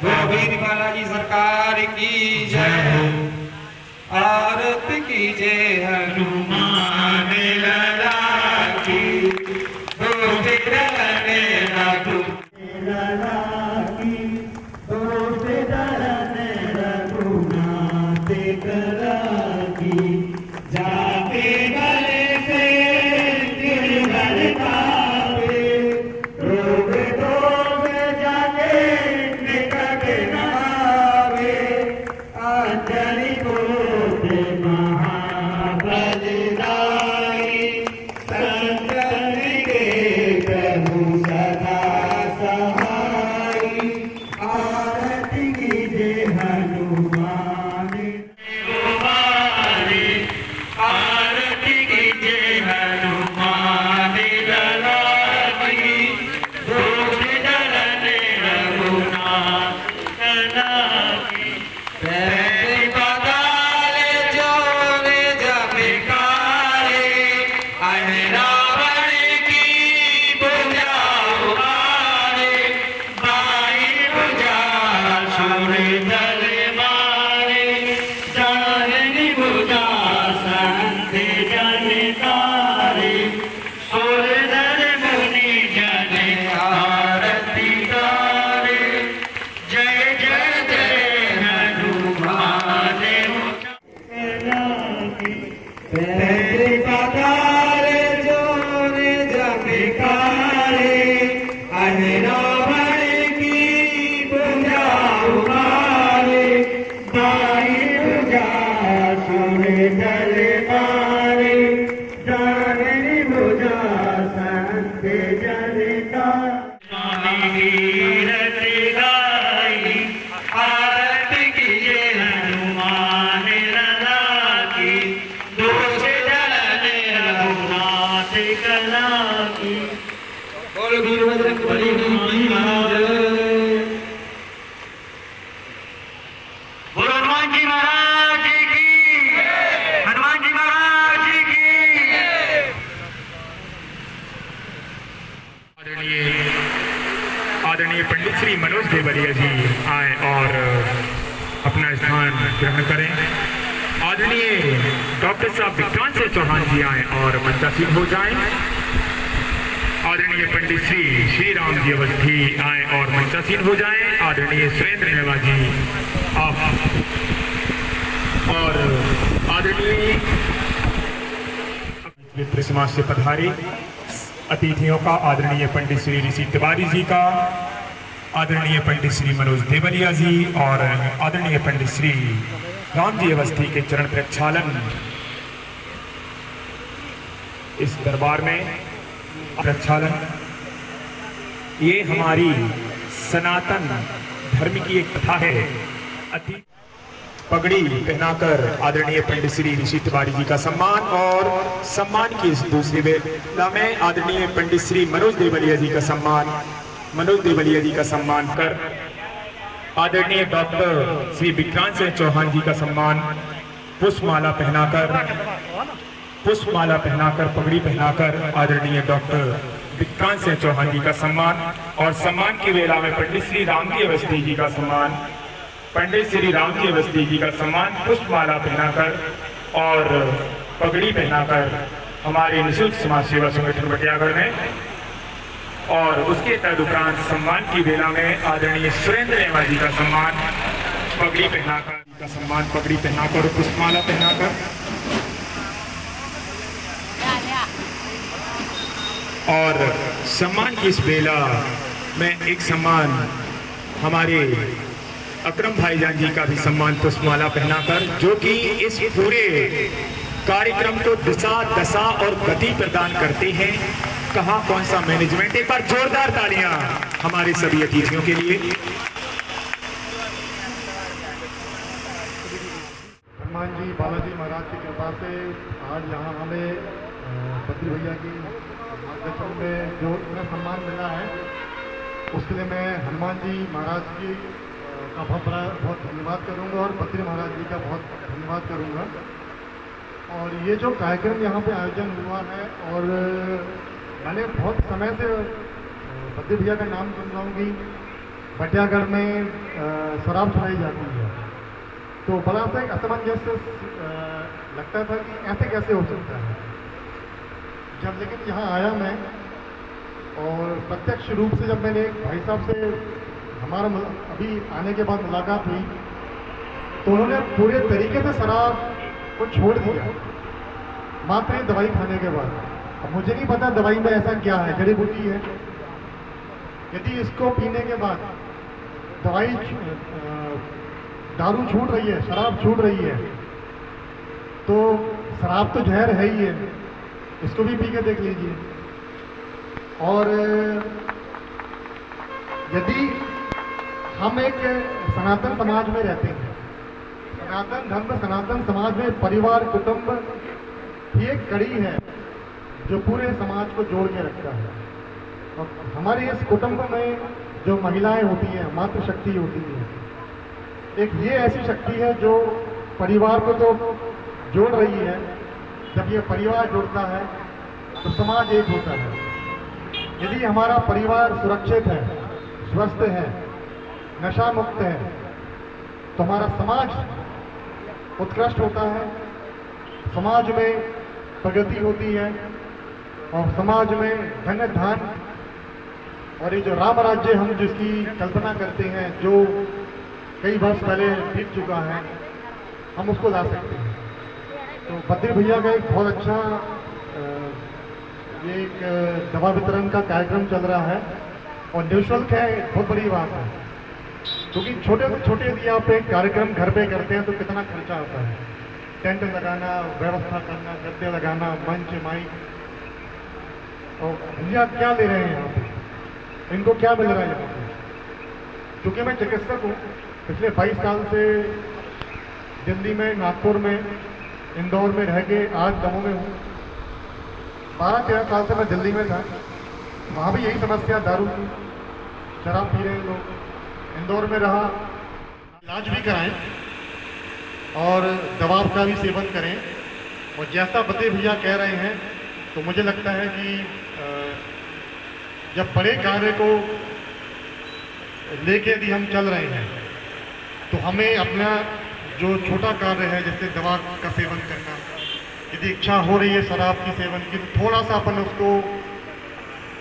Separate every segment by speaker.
Speaker 1: गोविंद बालाजी सरकार की जय। आरती कीजिए हनुमान लला की, दोष डरने रघु लला की, दोष डरने रघुनाथ कला की। जाके गले से गिरधर कापे, रोग दोष जाके निकट न आवे। अंजलि पुत्र महाबलदाई, संकट के प्रभु सदा सहाई। आरती कीजिए हनुमान तुम्हारी, आरती कीजिए हनुमान लला की, दोष डरने रघुनाथ कला की। पैर बदले जोरे जबकारे, रावण की भुजा उबारे। बाई भुजा सुर दल मारे, दाहिनी भुजा संत जन तारे। सुर दल मुनि जन आरती तारे, जय जय जय हनुमान पैर पधारे जोरे जबकारे, रावण की भुजा उबारे। बाई भुजा सुर दल मारे, दाहिनी भुजा संत जन तारे। आरती कीजिए हनुमान लला की, दोष डरने रघुनाथ कला की। बोल वीरभद्र महाराज, बोलो हनुमान जी महाराज की, हनुमान जी महाराज की।
Speaker 2: आदरणीय पंडित श्री मनोज देवरिया जी आए और अपना स्थान ग्रहण करें। आदरणीय डॉक्टर साहब विक्रांत सिंह चौहान जी आए और मंचासीन हो जाएं। आदरणीय पंडित श्री राम जी अवस्थी आए और मंचासीन हो जाएं। आदरणीय सुरेंद्र नेवा जी आप और आदरणीय मित्र समाज से पधारे अतिथियों का, आदरणीय पंडित श्री ऋषि तिवारी जी का, आदरणीय पंडित श्री मनोज देवरिया जी और आदरणीय पंडित श्री राम जी अवस्थी के चरण प्रक्षालन इस दरबार में प्रक्षालन। ये हमारी सनातन धर्म की एक कथा है। अति पगड़ी पहनाकर आदरणीय पंडित श्री ऋषि तिवारी जी का सम्मान और सम्मान की इस दूसरी वेला में आदरणीय पंडित श्री मनोज देवलिया जी का सम्मान कर आदरणीय डॉक्टर श्री विक्रांत सिंह चौहान जी का सम्मान पुष्पमाला पहनाकर पगड़ी पहनाकर आदरणीय डॉक्टर विक्रांत सिंह चौहान जी का सम्मान और सम्मान की वेला में पंडित श्री राम जी अवस्थी जी का सम्मान पुष्पमाला पहनाकर और पगड़ी पहनाकर हमारे निःशुल्क समाज सेवा संगठन बटियागढ़ में। और उसके तदुपरांत सम्मान की वेला में आदरणीय सुरेंद्र नेवा जी का सम्मान पगड़ी पहनाकर और पुष्पमाला पहनाकर और सम्मान की इस वेला में एक सम्मान हमारे अकरम भाईजान जी का भी सम्मान पुष्पमाला पहनाकर, जो कि इस पूरे कार्यक्रम को दिशा दशा और गति प्रदान करते हैं। कहाँ कौन सा मैनेजमेंट, एक बार जोरदार तालियां हमारे सभी अतिथियों के लिए।
Speaker 3: हनुमान जी बालाजी महाराज की कृपा से आज यहाँ हमें बद्री भैया की मार्गदर्शन में जो इतना सम्मान मिला है, उसके लिए मैं हनुमान जी महाराज जी का बहुत धन्यवाद करूंगा और बद्री महाराज जी का बहुत धन्यवाद करूंगा। और ये जो कार्यक्रम यहाँ पे आयोजन हुआ है, और मैंने बहुत समय से बद्री भैया का नाम सुन रहा हूँ कि बटियागढ़ में शराब चलाई जाती है, तो बड़ा सा एक असमंजस लगता था कि ऐसे कैसे हो सकता है। जब लेकिन यहाँ आया मैं, और प्रत्यक्ष रूप से जब मैंने भाई साहब से हमारा अभी आने के बाद मुलाकात हुई, तो उन्होंने पूरे तरीके से शराब को छोड़ दिया, मात्र ये दवाई खाने के बाद। अब मुझे नहीं पता दवाई में ऐसा क्या है, जड़ी बूटी है, यदि इसको पीने के बाद दवाई दारू छूट रही है, शराब छूट रही है, तो शराब तो जहर है ही है, इसको भी पी के देख लीजिए। और यदि हम एक सनातन समाज में रहते हैं, सनातन धर्म सनातन समाज में परिवार कुटुंब ही एक कड़ी है जो पूरे समाज को जोड़ के रखता है। और हमारे इस कुटुंब में जो महिलाएं होती हैं, मातृशक्ति होती है, एक ये ऐसी शक्ति है जो परिवार को तो जोड़ रही है। जब ये परिवार जुड़ता है तो समाज एक होता है। यदि हमारा परिवार सुरक्षित है, स्वस्थ है, नशा मुक्त है, तो हमारा समाज उत्कृष्ट होता है, समाज में प्रगति होती है, और समाज में धन धान, और ये जो राम राज्य हम जिसकी कल्पना करते हैं, जो कई वर्ष पहले बीत चुका है, हम उसको ला सकते हैं। तो बद्री भैया का एक बहुत अच्छा ये एक दवा वितरण का कार्यक्रम चल रहा है, और निःशुल्क है, बहुत बड़ी बात है। क्योंकि छोटे से छोटे यदि आप एक कार्यक्रम घर पे करते हैं तो कितना खर्चा आता है, टेंट लगाना, व्यवस्था करना, गद्दे लगाना, मंच, माइक, और भैया क्या ले रहे हैं यहाँ पे, इनको क्या मिल रहा है यहाँ पे? क्योंकि मैं चिकित्सक हूँ, पिछले 22 साल से दिल्ली में, नागपुर में, इंदौर में रह के आज दमोह में हूँ। 12-13 साल से मैं दिल्ली में था, वहाँ भी यही समस्या, दारू की, शराब पी रहे हैं लोग। इंदौर में रहा, इलाज भी कराएं और दवा का भी सेवन करें। और जैसा बद्री भैया कह रहे हैं, तो मुझे लगता है कि जब बड़े कार्य को लेके यदि हम चल रहे हैं, तो हमें अपना जो छोटा कार्य है, जैसे दवा का सेवन करना, यदि इच्छा हो रही है शराब की सेवन की, तो थोड़ा सा अपन उसको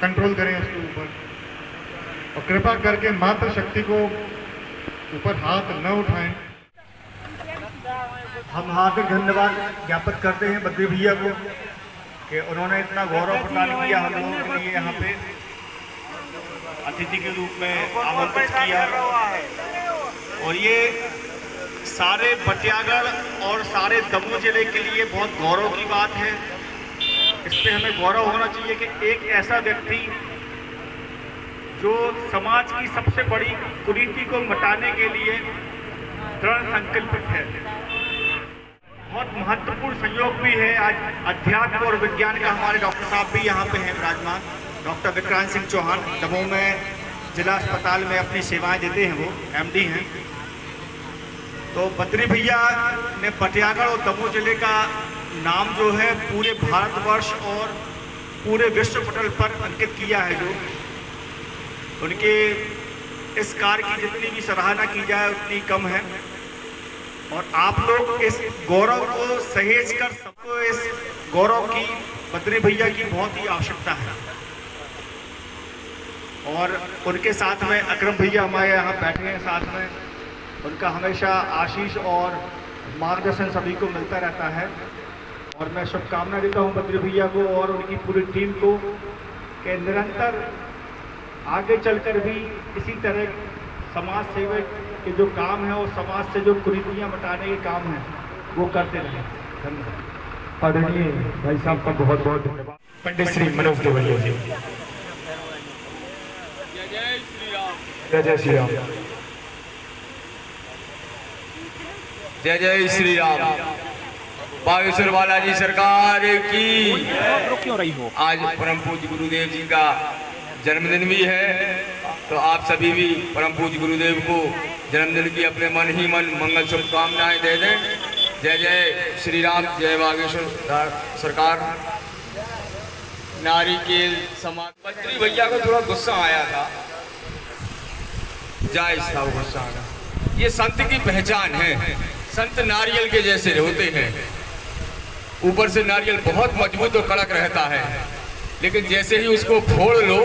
Speaker 3: कंट्रोल करें उसके ऊपर, और कृपा करके मात्र शक्ति को ऊपर हाथ न उठाएं।
Speaker 1: हम हार्दिक धन्यवाद ज्ञापित करते हैं बद्री भैया को कि उन्होंने इतना गौरव प्रदान किया हम लोगों के लिए, यहाँ पे अतिथि के रूप में आमंत्रित किया। और ये सारे बटियागढ़ और सारे दमोह जिले के लिए बहुत गौरव की बात है। इस पे हमें गौरव होना चाहिए कि एक ऐसा व्यक्ति जो समाज की सबसे बड़ी कुरीति को मिटाने के लिए दृढ़ संकल्पित है। बहुत महत्वपूर्ण संयोग भी है, आज अध्यात्म और विज्ञान का हमारे डॉक्टर साहब भी यहाँ पे हैं विराजमान, डॉक्टर विक्रांत सिंह चौहान, दमोह में जिला अस्पताल में अपनी सेवाएं देते हैं, वो MD हैं। तो बद्री भैया ने बटियागढ़ और दमोह जिले का नाम जो है पूरे भारतवर्ष और पूरे विश्व पटल पर अंकित किया है। जो उनके इस कार्य की जितनी भी सराहना की जाए उतनी कम है, और आप लोग इस गौरव को सहेज कर सबको इस गौरव की बद्री भैया की बहुत ही आवश्यकता है। और उनके साथ में अकरम भैया हमारे यहाँ बैठे हैं साथ में, उनका हमेशा आशीष और मार्गदर्शन सभी को मिलता रहता है। और मैं शुभकामना देता हूँ बद्री भैया को और उनकी पूरी टीम को कि निरंतर आगे चलकर भी इसी तरह समाज सेवक के जो काम है और समाज से जो कुरीतियाँ मिटाने के काम हैं वो करते रहें। धन्यवाद।
Speaker 2: आदरणीय भाई साहब का बहुत बहुत धन्यवाद। पंडित श्री मनोज देवलिया जी। जय जय श्री राम।
Speaker 4: जय जय श्री राम। बागेश्वर बालाजी सरकार की। आज परम पूज्य गुरुदेव जी का जन्मदिन भी है तो आप सभी भी परम पूज्य गुरुदेव को जन्मदिन की अपने मन ही मन मंगल शुभकामनाएं दे दें। जय जय श्री राम, जय बागेश्वर सरकार। नारिकेल समाज बद्री भैया को थोड़ा गुस्सा आया था, जायज था वो गुस्सा आना। ये संत की पहचान है, संत नारियल के जैसे होते हैं। ऊपर से नारियल बहुत मजबूत और कड़क रहता है, लेकिन जैसे ही उसको फोड़ लो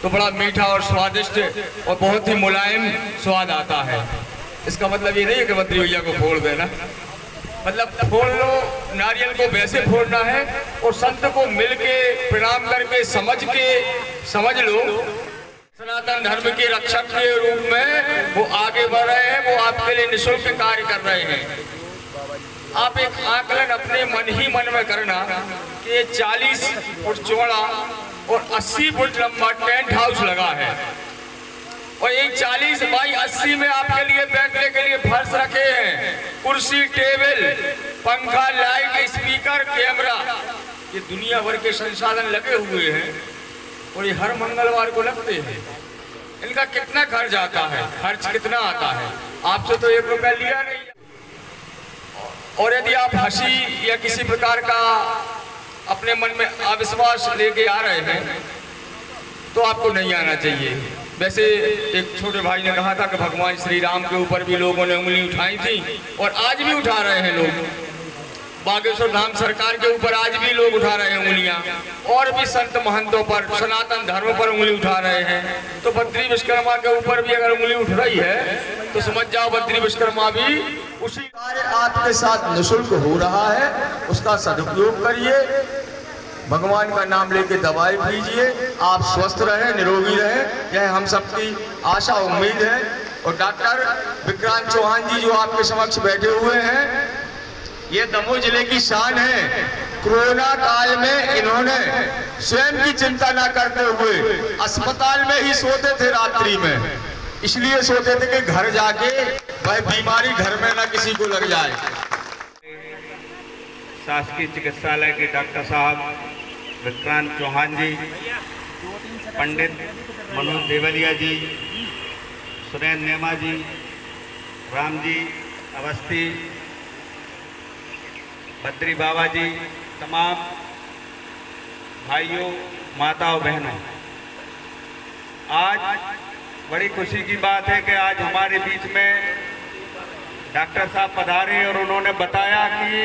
Speaker 4: तो बड़ा मीठा और स्वादिष्ट और बहुत ही मुलायम स्वाद आता है। इसका मतलब ये नहीं है कि बद्री भैया को फोड़ देना, मतलब फोड़ लो, नारियल को वैसे फोड़ना है और संत को मिलके प्रणाम करके समझ लो सनातन धर्म के रक्षक के रूप में वो आगे बढ़ रहे हैं, वो आपके लिए निःशुल्क कार्य कर रहे हैं। आप एक आकलन अपने मन ही मन में करना कि 40 फुट चौड़ा और 80 फुट लंबा टेंट हाउस लगा है और एक 40 बाई 80 में आपके लिए बैठने के लिए फर्श रखे हैं, कुर्सी, टेबल, पंखा, लाइट, स्पीकर, कैमरा, ये दुनिया भर के संसाधन लगे हुए हैं और ये हर मंगलवार को लगते हैं। इनका कितना खर्च आता है, खर्च कितना आता है? आपसे तो 1 रुपया लिया नहीं। और यदि आप हंसी या किसी प्रकार का अपने मन में अविश्वास लेके आ रहे हैं तो आपको नहीं आना चाहिए। वैसे एक छोटे भाई ने कहा था कि भगवान श्री राम के ऊपर भी लोगों ने उंगली उठाई थी और आज भी उठा रहे हैं लोग। बागेश्वर धाम सरकार के ऊपर आज भी लोग उठा रहे हैं उंगलियां, और भी संत महंतों पर, सनातन धर्म पर उंगली उठा रहे हैं। तो बद्री विश्वकर्मा के ऊपर भी अगर उंगली उठ रही है तो समझ जाओ बद्री विश्वकर्मा भी उसी कार्य आपके साथ निःशुल्क हो रहा है, उसका सदुपयोग करिए। भगवान का नाम लेके दवाई पीजिए, आप स्वस्थ रहें, निरोगी रहें, यह हम सबकी आशा उम्मीद है। और डॉक्टर विक्रांत चौहान जी जो आपके समक्ष बैठे हुए हैं, ये दमोह जिले की शान है। कोरोना काल में इन्होंने स्वयं की चिंता न करते हुए अस्पताल में ही सोते थे रात्रि में, इसलिए सोते थे कि घर जाके वह बीमारी घर में न किसी को लग जाए।
Speaker 1: शासकीय चिकित्सालय के डॉक्टर साहब विक्रांत चौहान जी, पंडित मनोज देवलिया जी, सुरेंद्र नेमा जी, राम जी अवस्थी, बद्री बाबा जी, तमाम भाइयों, माताओं, बहनों, आज बड़ी खुशी की बात है कि आज हमारे बीच में डॉक्टर साहब पधारे और उन्होंने बताया कि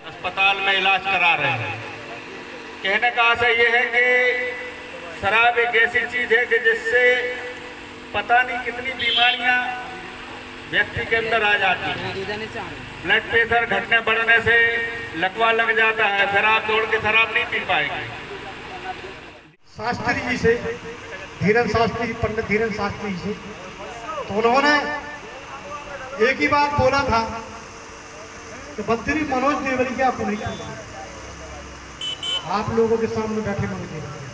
Speaker 1: अस्पताल में इलाज करा रहे हैं। कहने का आशा ये है कि शराब एक ऐसी चीज है कि जिससे पता नहीं कितनी बीमारियां व्यक्ति के अंदर आ जाती हैं। ब्लड प्रेशर घटने बढ़ने से लकवा लग जाता है, फिर आप दौड़ के शराब नहीं पी पाएंगे।
Speaker 3: शास्त्री जी से, धीरेन्द्र शास्त्री, पंडित धीरेन्द्र शास्त्री जी से, तो उन्होंने एक ही बात बोला था कि बद्री मनोज देवलिया को नहीं छोड़ना। आप लोगों के सामने बैठे मनोज देवलिया,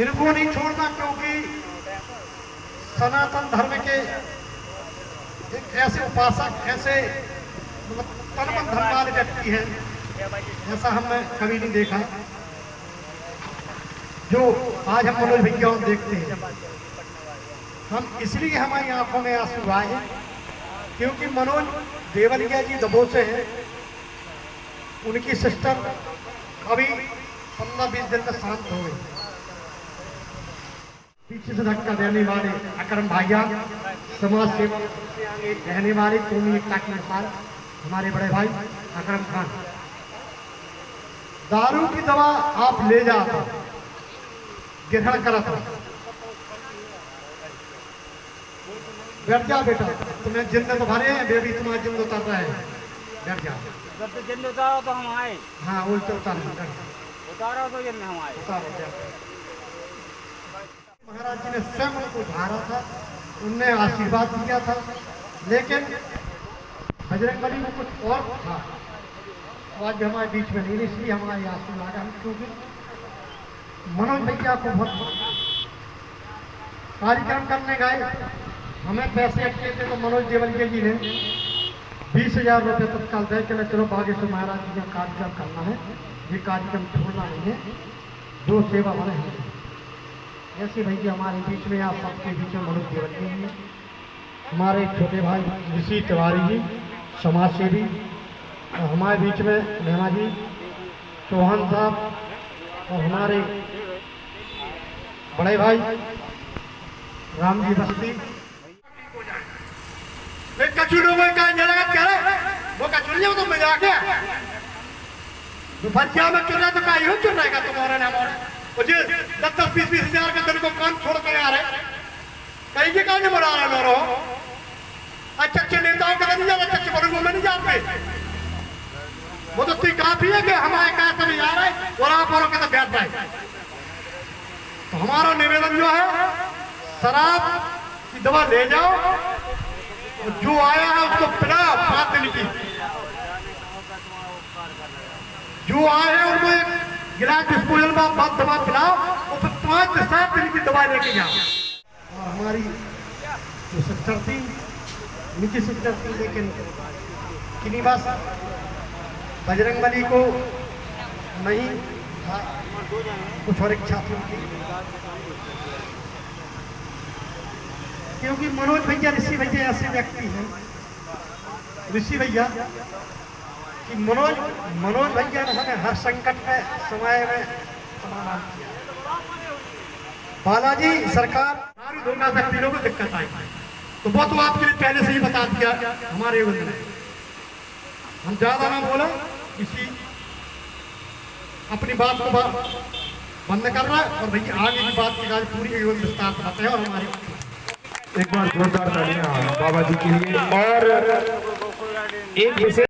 Speaker 3: इनको नहीं छोड़ना, क्योंकि सनातन धर्म के एक ऐसे उपासक, ऐसे तन मन धर्म वाले व्यक्ति हैं, ऐसा हमने कभी नहीं देखा जो आज हम मनोज भैया देखते हैं। हम इसलिए हमारी आंखों में आंसू आए हैं क्योंकि मनोज देवलिया जी दमोह से हैं, उनकी सिस्टर अभी 15-20 दिन में शांत हो गई। पीछे से धक्का देने वाले अकरम भाइया, समाज सेवा रहने वाले कौमी एकता के मिसाल हमारे बड़े भाई अकरम खान, दारू की दवा आप ले जाता, ग्रहण करा था। बैठ जा बेटा, तुम्हें जिंद तो भरे हैं, बेबी तुम्हारा जिंद उतर रहा है, बैठ जा।
Speaker 5: जब तो जिंद उतारो तो हम आए।
Speaker 3: हाँ उल्टे उतारो
Speaker 5: तो जिंद हम आए।
Speaker 3: महाराज जी ने स्वयं उनको उठारा था, उनने आशीर्वाद दिया था, लेकिन बजरंगबली में कुछ और था। आज भी हमारे बीच में नहीं, इसलिए हमारे आंसू आ गए, क्योंकि मनोज भैया को बहुत कार्यक्रम करने गए, हमें पैसे अटके थे तो मनोज देवलिया जी ने 20,000 रुपये तत्काल दे के चलो बागेश्वर महाराज जी का कार्यक्रम करना है, ये कार्यक्रम छोड़ना नहीं है, जो सेवा वाले हैं। ऐसे भाई जी हमारे बीच में, आप सबके बीच में मनोज देवती जी, हमारे छोटे भाई ऋषि तिवारी जी समाज सेवी, और हमारे बीच में नेहा जी चौहान साहब, और हमारे बड़े भाई राम जी बस्ती। कचूड़ों में क्या जगत करे वो कचूड़ियों तो मजाक है, बच्चा में चुन रहा तो का यूं चुन रहेगा तुम्हारा नाम और मुझे 10-20 हजार के दिन को काम छोड़ के आ रहे कहीं के काम बढ़ा रहे लो अच्छे अच्छे नेताओं का नहीं जाते, अच्छे बड़ों में नहीं जाते, वो तो ठीक काफी है कि हमारे कहा सभी आ रहे और आप औरों के तो बैठ जाए। तो हमारा निवेदन जो है शराब की दवा ले जाओ, जो आया है उसको पिलाओ, बात नहीं की, जो आए हैं उनको एक गिलास डिस्पोजल में बात दवा पिलाओ और फिर 5 से 7 दिन की दवा लेके जाओ। और हमारी जो सेक्टर थी निजी सेक्टर थी, लेकिन किन्हीं बस बजरंगबली को नहीं था, कुछ और इच्छा थी उनकी, क्योंकि मनोज भैया ऋषि भैया ऐसे व्यक्ति हैं, ऋषि भैया कि मनोज भैया ने हमें हर संकट में समय में समाधान किया। बालाजी सरकार दारू धोखा से पीने को दिक्कत आई तो वो तो आपके लिए पहले से ही बता दिया हमारे युवक ने, हम ज्यादा ना बोला, किसी अपनी बात को बंद कर रहा है और भैया आगे की बात की आज पूरी युवक विस्तार से बताए। और हमारी
Speaker 2: एक बार जोरदार तालियां बाबा जी के लिए। और एक विशेष